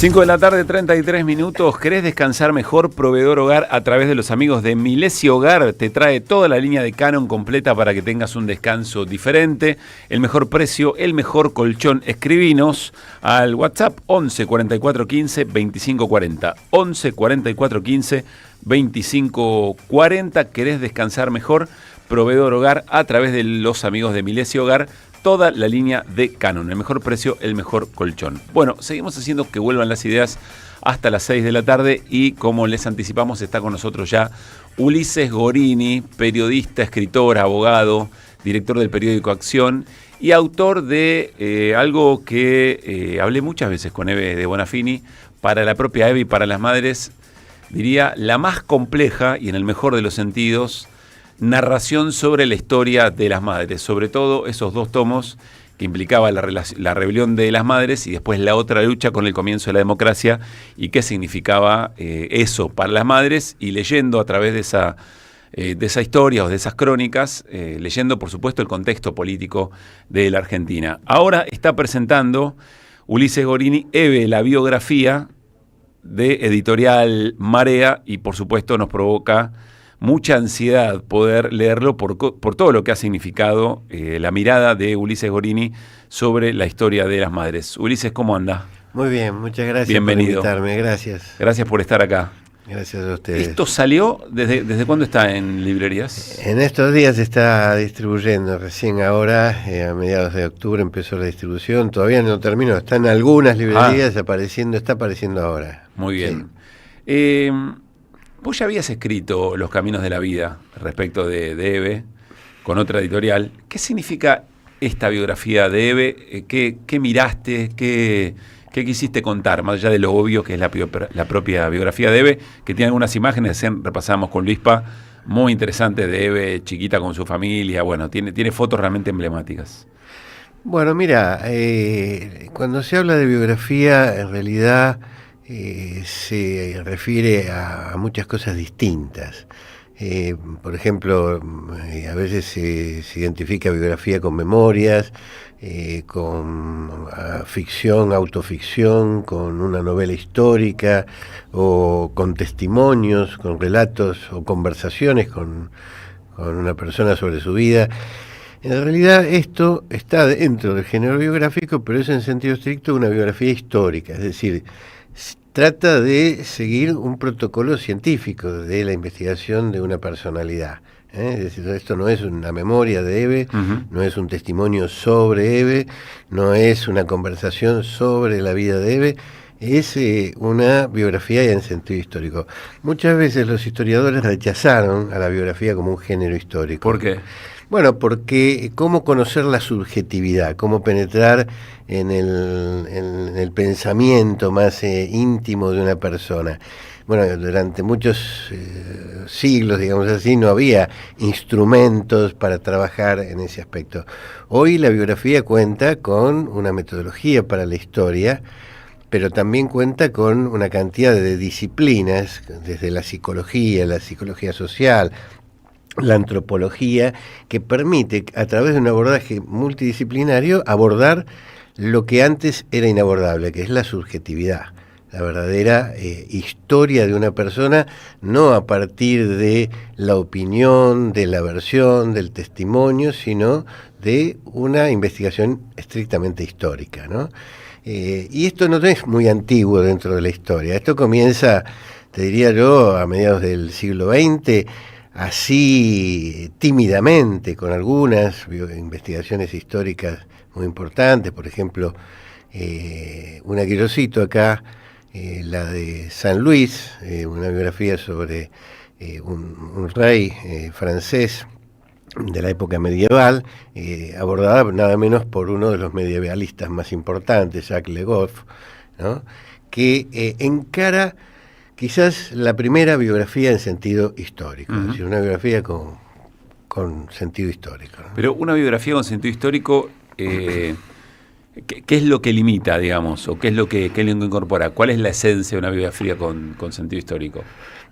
5 de la tarde, 33 minutos. ¿Querés descansar mejor? Proveedor Hogar, a través de los amigos de Milesi Hogar, te trae toda la línea de Canon completa para que tengas un descanso diferente. El mejor precio, el mejor colchón. Escribinos al WhatsApp 11 44 15 25 40. 11 44 15 25 40. ¿Querés descansar mejor? Proveedor Hogar, a través de los amigos de Milesi Hogar. Toda la línea de Canon, el mejor precio, el mejor colchón. Bueno, seguimos haciendo que vuelvan las ideas hasta las 6 de la tarde y como les anticipamos está con nosotros ya Ulises Gorini, periodista, escritor, abogado, director del periódico Acción y autor de algo que hablé muchas veces con Eve de Bonafini, para la propia Eve y para las madres, diría la más compleja y en el mejor de los sentidos, narración sobre la historia de las madres, sobre todo esos dos tomos que implicaba la rebelión de las madres y después la otra lucha con el comienzo de la democracia y qué significaba eso para las madres, y leyendo a través de esa historia o de esas crónicas, leyendo por supuesto el contexto político de la Argentina. Ahora está presentando Ulises Gorini, Eve, la biografía de Editorial Marea, y por supuesto nos provoca mucha ansiedad poder leerlo por todo lo que ha significado la mirada de Ulises Gorini sobre la historia de las madres. Ulises, ¿cómo anda? Muy bien, muchas gracias. Bienvenido. Por invitarme, gracias. Gracias por estar acá. Gracias a ustedes. ¿Esto salió? ¿Desde cuándo está en librerías? En estos días se está distribuyendo, recién ahora, a mediados de octubre empezó la distribución, todavía no terminó, está en algunas librerías, está apareciendo ahora. Muy bien. Sí. Vos ya habías escrito Los Caminos de la Vida respecto de Eve con otra editorial. ¿Qué significa esta biografía de Eve? ¿Qué miraste? ¿Qué quisiste contar? Más allá de lo obvio que es la propia biografía de Eve, que tiene algunas imágenes, repasamos con Luispa, muy interesantes de Eve chiquita con su familia. Bueno, tiene fotos realmente emblemáticas. Bueno, mira, cuando se habla de biografía, en realidad se refiere a muchas cosas distintas. Por ejemplo, a veces se identifica biografía con memorias, con ficción, autoficción, con una novela histórica, o con testimonios, con relatos o conversaciones con una persona sobre su vida. En realidad esto está dentro del género biográfico, pero es en sentido estricto una biografía histórica, es decir, trata de seguir un protocolo científico de la investigación de una personalidad. Es decir, esto no es una memoria de Eve, no es un testimonio sobre Eve, no es una conversación sobre la vida de Eve, es una biografía en sentido histórico. Muchas veces los historiadores rechazaron a la biografía como un género histórico. ¿Por qué? Bueno, porque cómo conocer la subjetividad, cómo penetrar en el pensamiento más íntimo de una persona. Bueno, durante muchos siglos, digamos así, no había instrumentos para trabajar en ese aspecto. Hoy la biografía cuenta con una metodología para la historia, pero también cuenta con una cantidad de disciplinas, desde la psicología social, la antropología, que permite, a través de un abordaje multidisciplinario, abordar lo que antes era inabordable, que es la subjetividad, la verdadera historia de una persona, no a partir de la opinión, de la versión, del testimonio, sino de una investigación estrictamente histórica, ¿no? Y esto no es muy antiguo dentro de la historia, esto comienza, te diría yo, a mediados del siglo XX, así tímidamente, con algunas investigaciones históricas muy importantes, por ejemplo, una que yo cito acá, la de San Luis, una biografía sobre un rey francés de la época medieval, abordada nada menos por uno de los medievalistas más importantes, Jacques Le Goff, ¿no? Que encara quizás la primera biografía en sentido histórico, es decir, una biografía con sentido histórico, ¿no? Pero una biografía con sentido histórico, ¿qué es lo que limita, digamos, o qué es lo que incorpora? ¿Cuál es la esencia de una biografía con sentido histórico?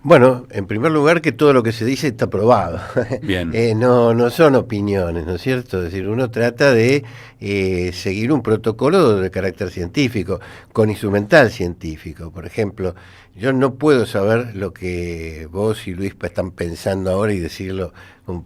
Bueno, en primer lugar que todo lo que se dice está probado. Bien. No son opiniones, ¿no es cierto? Es decir, uno trata de seguir un protocolo de carácter científico, con instrumental científico. Por ejemplo, yo no puedo saber lo que vos y Luispa están pensando ahora y decirlo,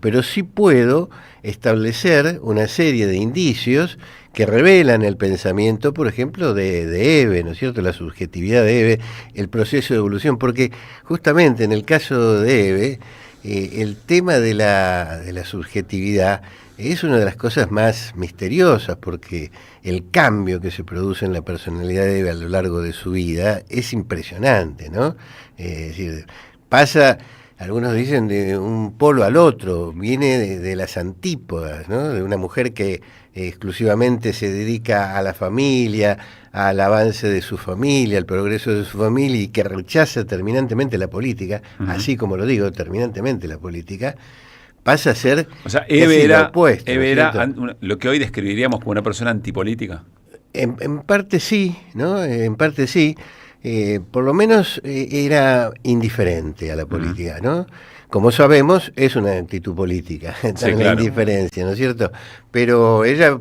pero sí puedo establecer una serie de indicios que revelan el pensamiento, por ejemplo, de Hebe, ¿no es cierto?, la subjetividad de Hebe, el proceso de evolución, porque justamente en el caso de Hebe, el tema de la subjetividad es una de las cosas más misteriosas, porque el cambio que se produce en la personalidad de Hebe a lo largo de su vida es impresionante, ¿no? Es decir, pasa... Algunos dicen de un polo al otro, viene de las antípodas, ¿no? De una mujer que exclusivamente se dedica a la familia, al avance de su familia, al progreso de su familia y que rechaza terminantemente la política, así como lo digo, terminantemente la política, pasa a ser o sea, Hebe era, opuesto, Hebe era lo que hoy describiríamos como una persona antipolítica. En parte sí, ¿no? En parte sí. Por lo menos era indiferente a la política, ¿no? Como sabemos, es una actitud política, Sí, la claro. indiferencia, ¿no es cierto? Pero ella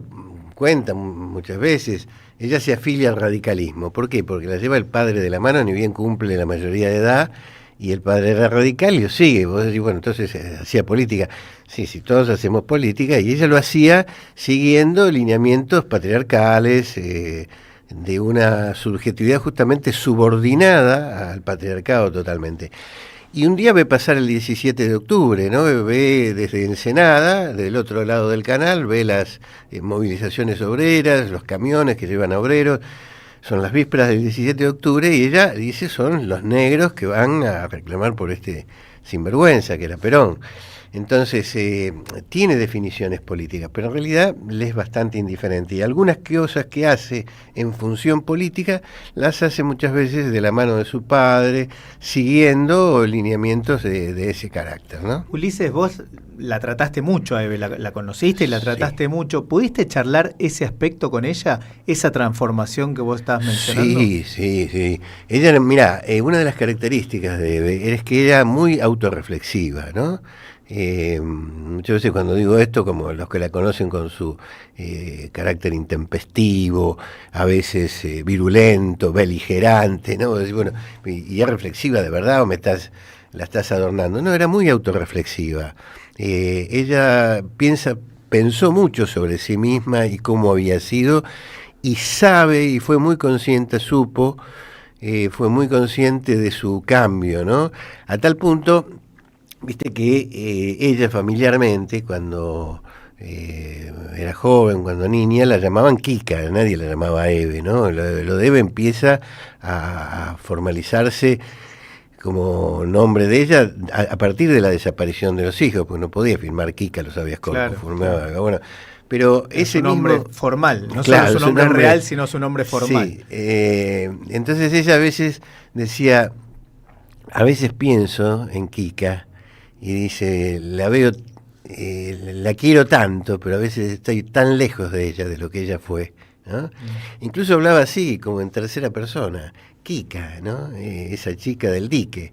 cuenta muchas veces, ella se afilia al radicalismo. ¿Por qué? Porque la lleva el padre de la mano, ni bien cumple la mayoría de edad, y el padre era radical y lo sigue. Vos decís, bueno, entonces hacía política. Sí, sí, todos hacemos política, y ella lo hacía siguiendo lineamientos patriarcales, de una subjetividad justamente subordinada al patriarcado totalmente. Y un día ve pasar el 17 de octubre, ¿no? Ve desde Ensenada, del otro lado del canal, ve las movilizaciones obreras, los camiones que llevan a obreros. Son las vísperas del 17 de octubre y ella dice son los negros que van a reclamar por este sinvergüenza que era Perón. Entonces, tiene definiciones políticas, pero en realidad le es bastante indiferente. Y algunas cosas que hace en función política, las hace muchas veces de la mano de su padre, siguiendo lineamientos de ese carácter, ¿no? Ulises, vos la trataste mucho a Hebe, la conociste y la trataste Sí. mucho. ¿Pudiste charlar ese aspecto con ella, esa transformación que vos estabas mencionando? Sí. Ella, mirá, una de las características de Hebe es que era muy autorreflexiva, ¿no? Muchas veces cuando digo esto, como los que la conocen con su carácter intempestivo, a veces virulento, beligerante, ¿no? Bueno, y es reflexiva de verdad o la estás adornando. No, era muy autorreflexiva. Ella pensó mucho sobre sí misma y cómo había sido, y sabe, y fue muy consciente, fue muy consciente de su cambio, ¿no? A tal punto, viste que ella familiarmente, cuando era joven, cuando niña, la llamaban Kika, nadie la llamaba Hebe, ¿no? Lo de Hebe empieza a formalizarse como nombre de ella a partir de la desaparición de los hijos, porque no podía firmar Kika, lo sabías cómo Claro, formaba. Claro. Bueno, pero es ese un nombre mismo formal, no claro, solo es un nombre real, sino es un nombre formal. Sí, entonces ella a veces decía, a veces pienso en Kika y dice, la veo, la quiero tanto, pero a veces estoy tan lejos de ella, de lo que ella fue, ¿no? Incluso hablaba así, como en tercera persona, Kika, ¿no? Esa chica del dique.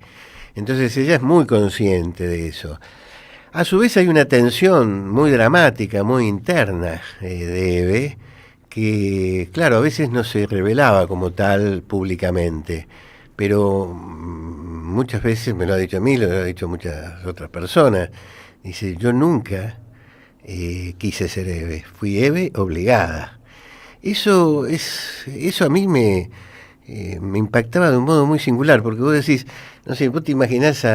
Entonces ella es muy consciente de eso. A su vez hay una tensión muy dramática, muy interna de Hebe, que claro, a veces no se revelaba como tal públicamente, pero muchas veces me lo ha dicho a mí, lo ha dicho muchas otras personas. Dice, yo nunca quise ser Hebe, fui Hebe obligada. Eso a mí me impactaba de un modo muy singular, porque vos decís, no sé, vos te imaginás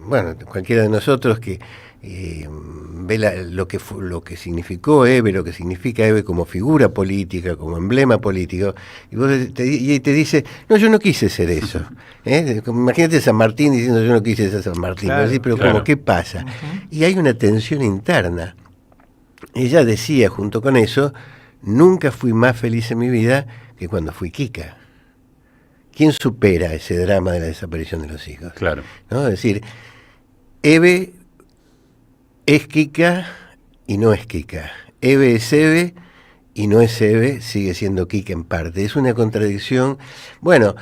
bueno, cualquiera de nosotros que ve lo que significó Hebe, lo que significa Hebe como figura política, como emblema político, y vos te dice, no, yo no quise ser eso. Imagínate San Martín diciendo, yo no quise ser San Martín. Claro, decís, pero claro. ¿cómo qué pasa? Y hay una tensión interna. Ella decía, junto con eso, nunca fui más feliz en mi vida que cuando fui Kika. ¿Quién supera ese drama de la desaparición de los hijos? Claro. ¿No? Es decir, Hebe es Kika y no es Kika. Hebe es Hebe y no es Hebe, sigue siendo Kika en parte. Es una contradicción. Bueno,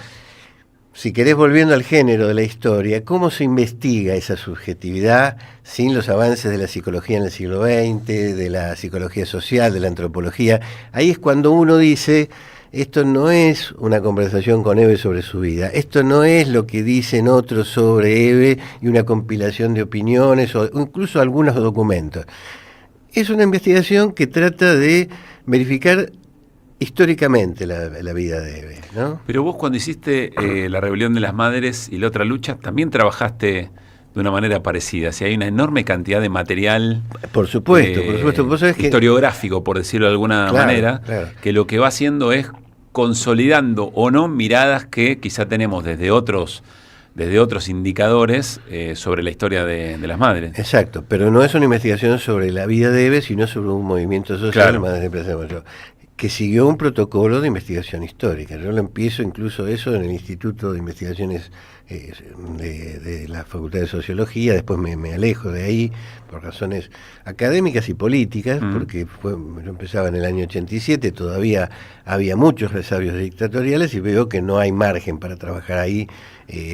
si querés, volviendo al género de la historia, ¿cómo se investiga esa subjetividad sin los avances de la psicología en el siglo XX, de la psicología social, de la antropología? Ahí es cuando uno dice, esto no es una conversación con Eve sobre su vida, esto no es lo que dicen otros sobre Eve y una compilación de opiniones o incluso algunos documentos. Es una investigación que trata de verificar históricamente la vida de Eve, ¿no? Pero vos cuando hiciste La Rebelión de las Madres y La Otra Lucha, también trabajaste de una manera parecida. Si hay una enorme cantidad de material Por supuesto, por supuesto. Vos sabés que historiográfico, por decirlo de alguna manera, que lo que va haciendo es consolidando o no miradas que quizá tenemos desde otros indicadores sobre la historia de las madres. Exacto, pero no es una investigación sobre la vida de Eve, sino sobre un movimiento social, Madres de Plaza de Mayo, que siguió un protocolo de investigación histórica. Yo lo empiezo incluso eso en el Instituto de Investigaciones de la Facultad de Sociología, después me alejo de ahí por razones académicas y políticas, porque yo empezaba en el año 87, todavía había muchos resabios dictatoriales y veo que no hay margen para trabajar ahí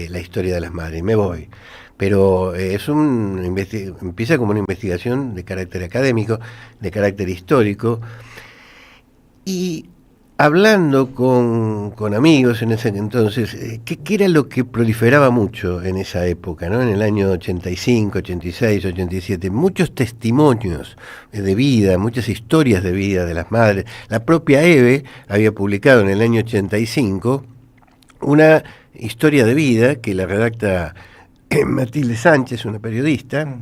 la historia de las madres, me voy. Pero empieza como una investigación de carácter académico, de carácter histórico. Y hablando con amigos en ese entonces, ¿qué era lo que proliferaba mucho en esa época, ¿no? En el año 85, 86, 87? Muchos testimonios de vida, muchas historias de vida de las madres. La propia Eve había publicado en el año 85 una historia de vida que la redacta Matilde Sánchez, una periodista,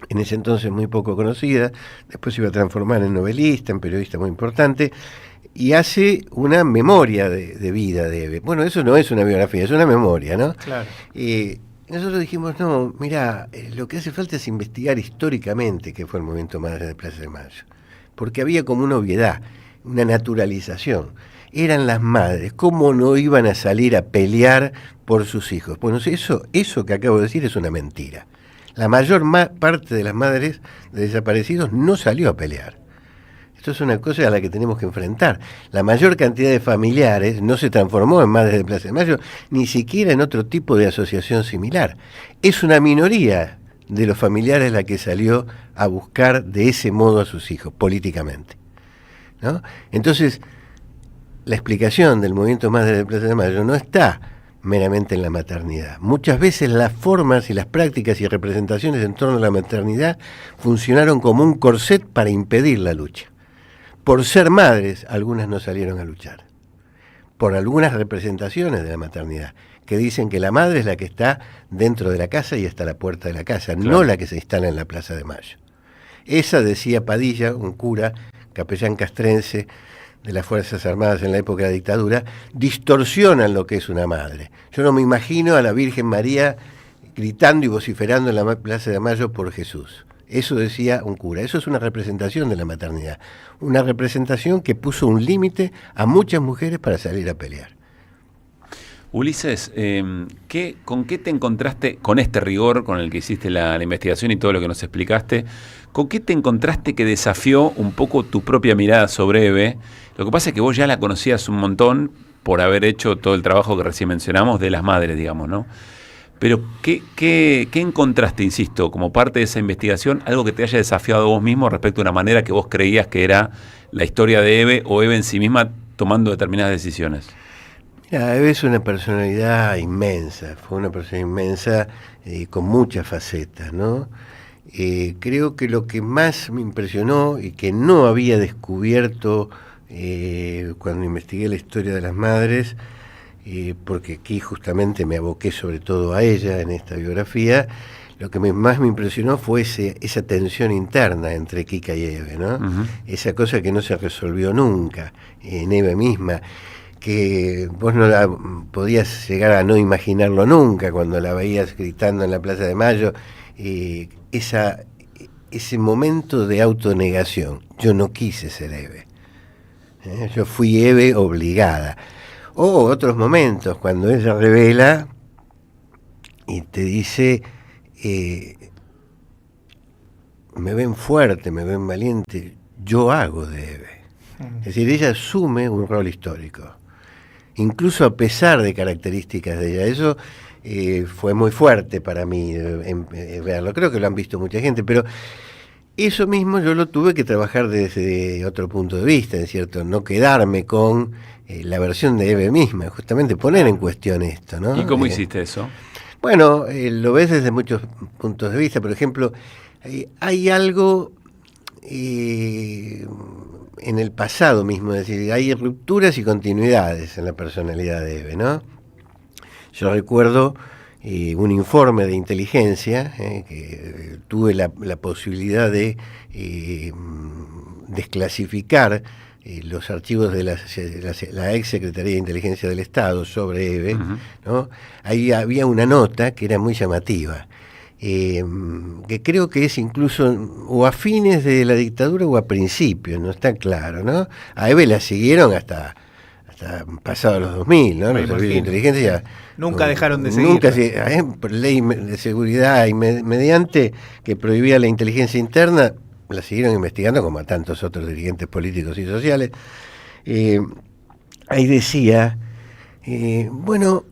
en ese entonces muy poco conocida, después se iba a transformar en novelista, en periodista muy importante, y hace una memoria de vida de Eve. Bueno, eso no es una biografía, es una memoria, ¿no? Claro. Nosotros dijimos, no, mirá, lo que hace falta es investigar históricamente qué fue el movimiento Madres de Plaza de Mayo, porque había como una obviedad, una naturalización. Eran las madres, ¿cómo no iban a salir a pelear por sus hijos? Bueno, eso que acabo de decir es una mentira. La mayor parte de las madres de desaparecidos no salió a pelear. Esto es una cosa a la que tenemos que enfrentar. La mayor cantidad de familiares no se transformó en Madres de Plaza de Mayo, ni siquiera en otro tipo de asociación similar. Es una minoría de los familiares la que salió a buscar de ese modo a sus hijos, políticamente, ¿no? Entonces, la explicación del movimiento Madres de Plaza de Mayo no está meramente en la maternidad. Muchas veces las formas y las prácticas y representaciones en torno a la maternidad funcionaron como un corset para impedir la lucha. Por ser madres, algunas no salieron a luchar. Por algunas representaciones de la maternidad, que dicen que la madre es la que está dentro de la casa y hasta la puerta de la casa, claro, no la que se instala en la Plaza de Mayo. Esa, decía Padilla, un cura, capellán castrense de las Fuerzas Armadas en la época de la dictadura, distorsionan lo que es una madre. Yo no me imagino a la Virgen María gritando y vociferando en la Plaza de Mayo por Jesús. Eso decía un cura. Eso es una representación de la maternidad. Una representación que puso un límite a muchas mujeres para salir a pelear. Ulises, ¿con qué te encontraste, con este rigor con el que hiciste la investigación y todo lo que nos explicaste, con qué te encontraste que desafió un poco tu propia mirada sobre Eve? Lo que pasa es que vos ya la conocías un montón por haber hecho todo el trabajo que recién mencionamos de las madres, digamos, ¿no? Pero, ¿qué encontraste, insisto, como parte de esa investigación, algo que te haya desafiado a vos mismo respecto a una manera que vos creías que era la historia de Eve o Eve en sí misma tomando determinadas decisiones? Mira, Eve es una personalidad inmensa, fue una persona inmensa con muchas facetas, ¿no? Creo que lo que más me impresionó y que no había descubierto cuando investigué la historia de las madres, porque aquí justamente me aboqué sobre todo a ella en esta biografía, lo que más me impresionó fue esa tensión interna entre Kika y Eve, ¿no? Uh-huh. Esa cosa que no se resolvió nunca en Eve misma, que vos no la podías llegar a no imaginarlo nunca cuando la veías gritando en la Plaza de Mayo, ese momento de autonegación. Yo no quise ser Eve, yo fui Eve obligada. O otros momentos cuando ella revela y te dice, me ven fuerte, me ven valiente, yo hago de Eve. Es decir, ella asume un rol histórico. incluso a pesar de características de ella. Eso fue muy fuerte para mí verlo. Creo que lo han visto mucha gente, pero eso mismo yo lo tuve que trabajar desde otro punto de vista, ¿es cierto? No quedarme con la versión de Eve misma, justamente poner en cuestión esto, ¿no? ¿Y cómo hiciste eso? Bueno, lo ves desde muchos puntos de vista. Por ejemplo, hay algo en el pasado mismo, es decir, hay rupturas y continuidades en la personalidad de Eve, ¿no? Yo recuerdo un informe de inteligencia que tuve la posibilidad de desclasificar los archivos de la ex Secretaría de Inteligencia del Estado sobre Eve, ¿no? Ahí había una nota que era muy llamativa, que creo que es incluso o a fines de la dictadura o a principios, no está claro, ¿no? A Eve la siguieron hasta pasados los 2000, ¿no? Los servicios de inteligencia nunca dejaron de seguir. Nunca, por ley de seguridad y mediante que prohibía la inteligencia interna, la siguieron investigando como a tantos otros dirigentes políticos y sociales. Ahí decía, bueno,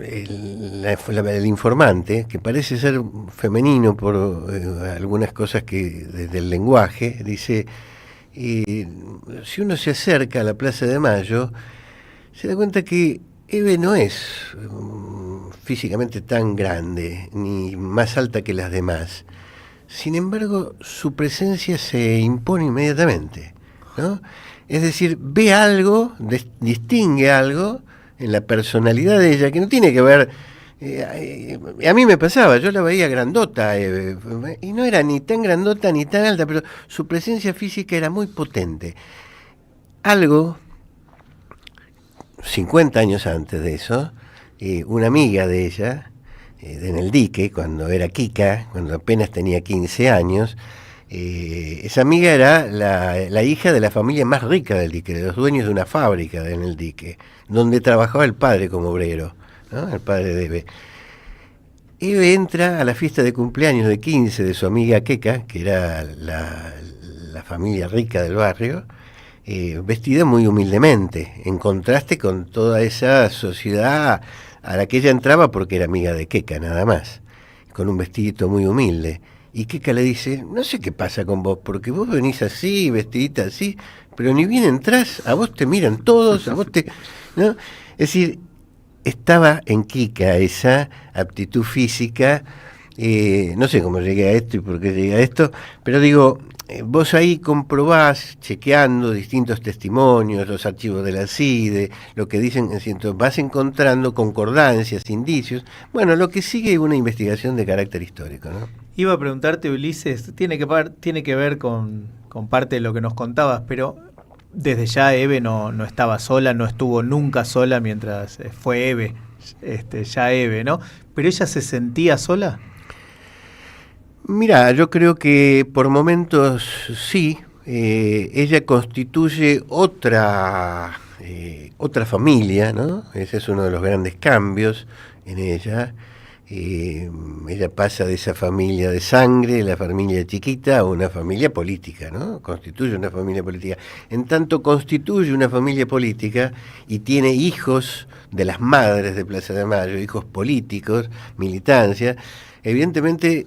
el informante, que parece ser femenino por algunas cosas del lenguaje, dice, si uno se acerca a la Plaza de Mayo, se da cuenta que Eve no es físicamente tan grande, ni más alta que las demás. Sin embargo, su presencia se impone inmediatamente, ¿no? Es decir, ve algo, distingue algo en la personalidad de ella, que no tiene que ver... a mí me pasaba, yo la veía grandota, y no era ni tan grandota ni tan alta, pero su presencia física era muy potente. Algo, 50 años antes de eso, una amiga de ella, en el dique, cuando era Kika, cuando apenas tenía 15 años, esa amiga era la hija de la familia más rica del dique, de los dueños de una fábrica en el dique, donde trabajaba el padre como obrero, ¿no? El padre de Eve. Eve entra a la fiesta de cumpleaños de 15 de su amiga Keka, que era la familia rica del barrio, vestida muy humildemente, en contraste con toda esa sociedad a la que ella entraba porque era amiga de Keka nada más, con un vestidito muy humilde. Y Keka le dice, no sé qué pasa con vos, porque vos venís así, vestidita así, pero ni bien entrás, a vos te miran todos, a vos te... ¿no? Es decir, estaba en Kika esa aptitud física, no sé cómo llegué a esto y por qué llegué a esto, pero digo, vos ahí comprobás, chequeando distintos testimonios, los archivos de la CIDE, lo que dicen, vas encontrando concordancias, indicios. Bueno, lo que sigue es una investigación de carácter histórico, ¿no? Iba a preguntarte, Ulises, tiene que ver con parte de lo que nos contabas, pero desde ya Eve no estaba sola, no estuvo nunca sola mientras fue Eve, ya Eve, ¿no? ¿Pero ella se sentía sola? Mira, yo creo que por momentos sí, ella constituye otra familia, ¿no? Ese es uno de los grandes cambios en ella. Ella pasa de esa familia de sangre, la familia chiquita, a una familia política, ¿no? Constituye una familia política. En tanto constituye una familia política y tiene hijos de las madres de Plaza de Mayo, hijos políticos, militancia, evidentemente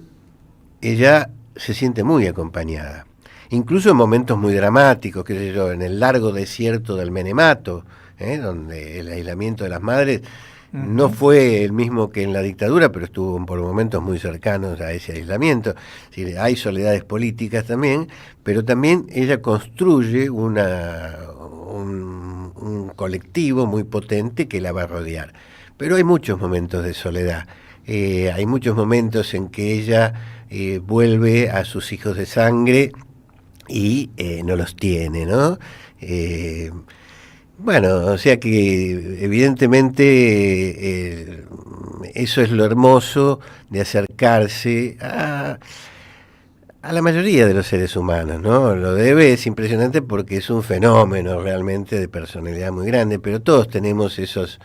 ella se siente muy acompañada. Incluso en momentos muy dramáticos, qué sé yo, en el largo desierto del Menemato, donde el aislamiento de las madres no fue el mismo que en la dictadura, pero estuvo por momentos muy cercanos a ese aislamiento. Es decir, hay soledades políticas también, pero también ella construye un colectivo muy potente que la va a rodear. Pero hay muchos momentos de soledad. Hay muchos momentos en que ella vuelve a sus hijos de sangre y no los tiene, ¿no? Bueno, o sea que evidentemente eso es lo hermoso de acercarse a a la mayoría de los seres humanos, ¿no? Lo de Eve es impresionante porque es un fenómeno realmente de personalidad muy grande, pero todos tenemos esas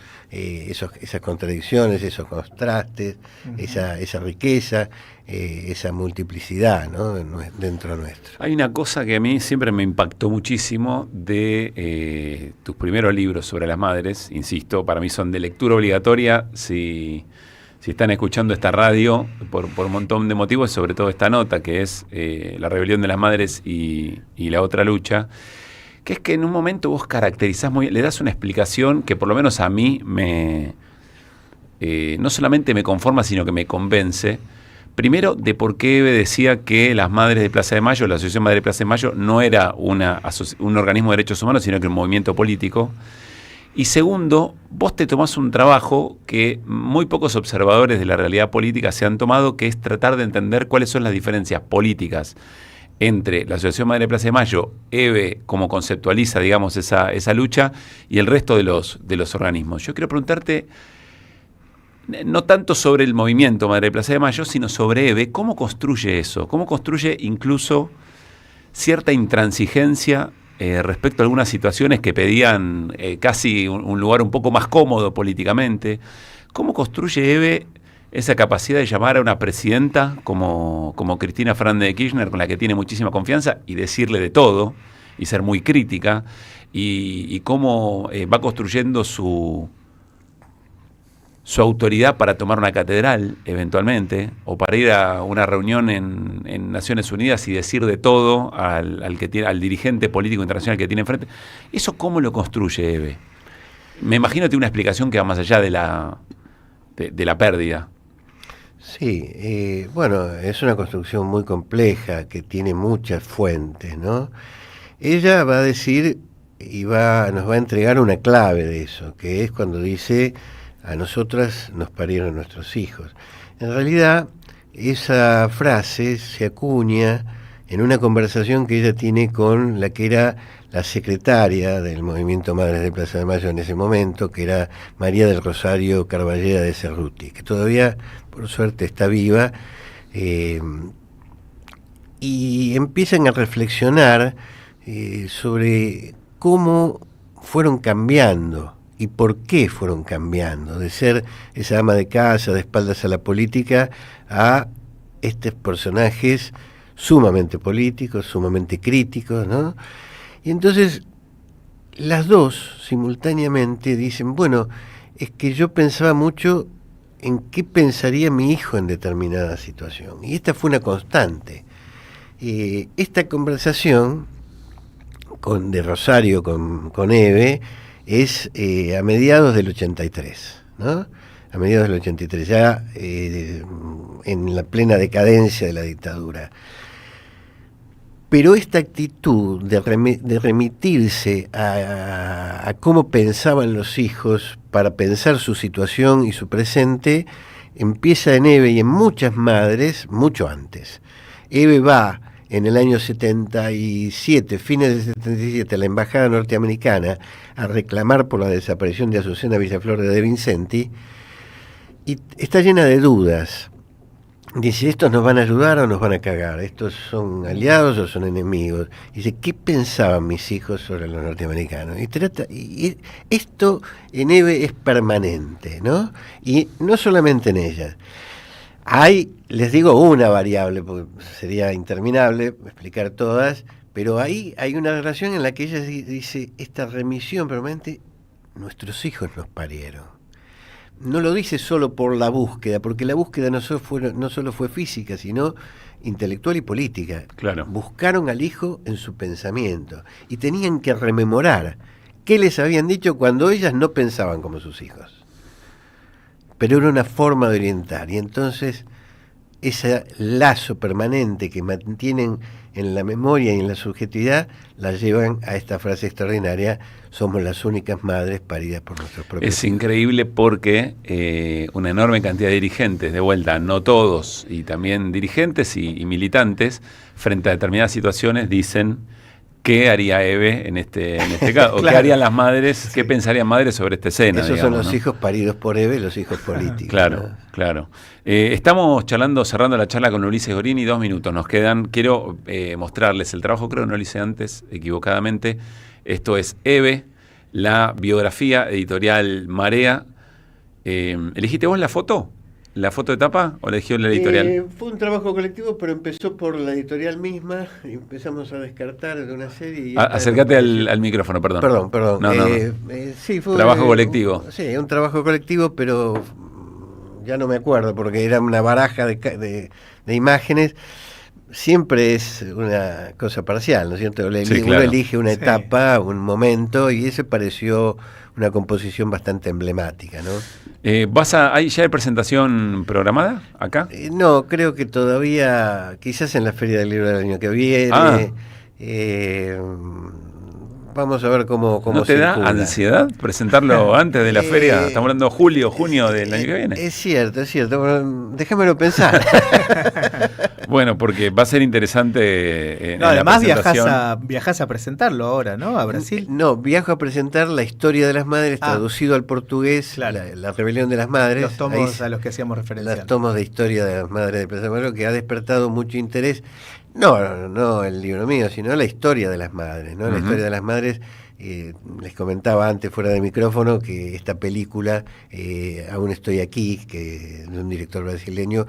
contradicciones, esos contrastes, esa riqueza, esa multiplicidad, ¿no? Dentro nuestro. Hay una cosa que a mí siempre me impactó muchísimo de tus primeros libros sobre las madres, insisto, para mí son de lectura obligatoria si están escuchando esta radio por un montón de motivos, sobre todo esta nota que es La rebelión de las madres y la otra lucha, que es que en un momento vos caracterizás muy bien, le das una explicación que por lo menos a mí no solamente me conforma, sino que me convence. Primero, de por qué Eve decía que las Madres de Plaza de Mayo, la Asociación Madre de Plaza de Mayo, no era un organismo de derechos humanos, sino que un movimiento político. Y segundo, vos te tomás un trabajo que muy pocos observadores de la realidad política se han tomado, que es tratar de entender cuáles son las diferencias políticas entre la Asociación Madre de Plaza de Mayo, Eve, como conceptualiza, digamos, esa lucha, y el resto de los organismos. Yo quiero preguntarte, no tanto sobre el movimiento Madre de Plaza de Mayo, sino sobre Eve, ¿cómo construye eso? ¿Cómo construye incluso cierta intransigencia respecto a algunas situaciones que pedían casi un lugar un poco más cómodo políticamente? ¿Cómo construye Eve esa capacidad de llamar a una presidenta como Cristina Fernández de Kirchner, con la que tiene muchísima confianza, y decirle de todo, y ser muy crítica, y cómo va construyendo su autoridad para tomar una catedral, eventualmente, o para ir a una reunión en Naciones Unidas y decir de todo al dirigente político internacional que tiene enfrente? ¿Eso cómo lo construye Eve? Me imagino que tiene una explicación que va más allá de la pérdida. Sí, bueno, es una construcción muy compleja que tiene muchas fuentes, ¿no? Ella va a decir y nos va a entregar una clave de eso, que es cuando dice: a nosotras nos parieron nuestros hijos. En realidad, esa frase se acuña en una conversación que ella tiene con la que era la secretaria del movimiento Madres de Plaza de Mayo en ese momento, que era María del Rosario Carballeda de Cerruti, que todavía, por suerte, está viva, y empiezan a reflexionar sobre cómo fueron cambiando y por qué fueron cambiando, de ser esa ama de casa, de espaldas a la política, a estos personajes sumamente políticos, sumamente críticos, ¿no? Y entonces las dos simultáneamente dicen: bueno, es que yo pensaba mucho en qué pensaría mi hijo en determinada situación. Y esta fue una constante. Esta conversación de Rosario con Eve es a mediados del 83, ¿no? A mediados del 83, ya en la plena decadencia de la dictadura. Pero esta actitud de remitirse a cómo pensaban los hijos para pensar su situación y su presente, empieza en Eve y en muchas madres mucho antes. Eve va en el año 77, fines del 77, a la embajada norteamericana a reclamar por la desaparición de Azucena Villaflor de Vincenti, y está llena de dudas. Dice: ¿estos nos van a ayudar o nos van a cagar? ¿Estos son aliados o son enemigos? Dice: ¿qué pensaban mis hijos sobre los norteamericanos? Y esto en Eve es permanente, ¿no? Y no solamente en ella. Hay, les digo, una variable, porque sería interminable explicar todas, pero ahí hay una relación en la que ella dice: esta remisión permanente, nuestros hijos nos parieron. No lo dice solo por la búsqueda, porque la búsqueda no solo fue física, sino intelectual y política. Claro. Buscaron al hijo en su pensamiento y tenían que rememorar qué les habían dicho cuando ellas no pensaban como sus hijos. Pero era una forma de orientar, y entonces ese lazo permanente que mantienen en la memoria y en la subjetividad la llevan a esta frase extraordinaria: somos las únicas madres paridas por nuestros propios Es hijos. increíble porque una enorme cantidad de dirigentes, de vuelta, no todos, y también dirigentes y militantes, frente a determinadas situaciones dicen: ¿qué haría Eve en este caso? ¿O qué harían las madres? ¿Qué pensarían madres sobre esta escena? Esos digamos, son los ¿no? hijos paridos por Eve, los hijos políticos. Claro, ¿no? claro. Estamos cerrando la charla con Ulises Gorini, 2 minutos nos quedan. Quiero mostrarles el trabajo, creo que no lo hice antes, equivocadamente. Esto es Eve, la biografía editorial Marea. ¿Elegiste vos la foto? ¿La foto de tapa o la eligió la editorial? Fue un trabajo colectivo, pero empezó por la editorial misma y empezamos a descartar de una serie. Y Acércate al micrófono, perdón. Perdón. No. Sí, fue Trabajo colectivo. Sí, un trabajo colectivo, pero ya no me acuerdo porque era una baraja de imágenes. Siempre es una cosa parcial, ¿no es cierto? Sí, Uno claro. elige una etapa, un momento, y ese pareció una composición bastante emblemática, ¿no? ¿Hay ya hay presentación programada acá? No, creo que todavía, quizás en la Feria del Libro del año que viene. Vamos a ver cómo ¿No te da circula. ansiedad presentarlo antes de la feria? Estamos hablando de julio, junio del año que viene. Es cierto. Bueno, déjamelo pensar. Bueno, porque va a ser interesante. No, además la viajás a presentarlo ahora, ¿no? A Brasil. No, viajo a presentar la historia de las madres, traducido al portugués, claro. la rebelión de las madres. Los tomos a los que hacíamos referencia. Los tomos de historia de las madres de Plaza de Mayo, que ha despertado mucho interés. No el libro mío, sino la historia de las madres, ¿no? La historia de las madres. Les comentaba antes fuera de micrófono que esta película, Aún estoy aquí, que de un director brasileño,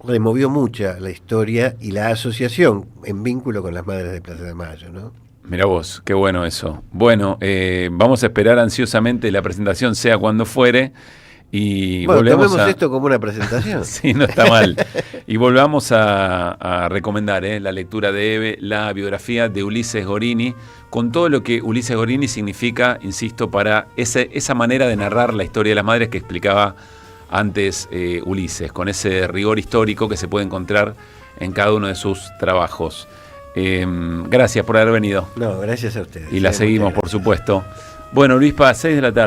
removió mucha la historia y la asociación en vínculo con las madres de Plaza de Mayo, ¿no? Mirá vos, qué bueno eso. Bueno, vamos a esperar ansiosamente la presentación, sea cuando fuere. Y tomemos esto como una presentación. Sí, no está mal. Y volvamos a recomendar la lectura de Eve, la biografía de Ulises Gorini, con todo lo que Ulises Gorini significa, insisto, para esa manera de narrar la historia de las madres que explicaba antes Ulises, con ese rigor histórico que se puede encontrar en cada uno de sus trabajos. Gracias por haber venido. No, gracias a ustedes. Y la seguimos, por supuesto. Bueno, Luispa, 6 de la tarde.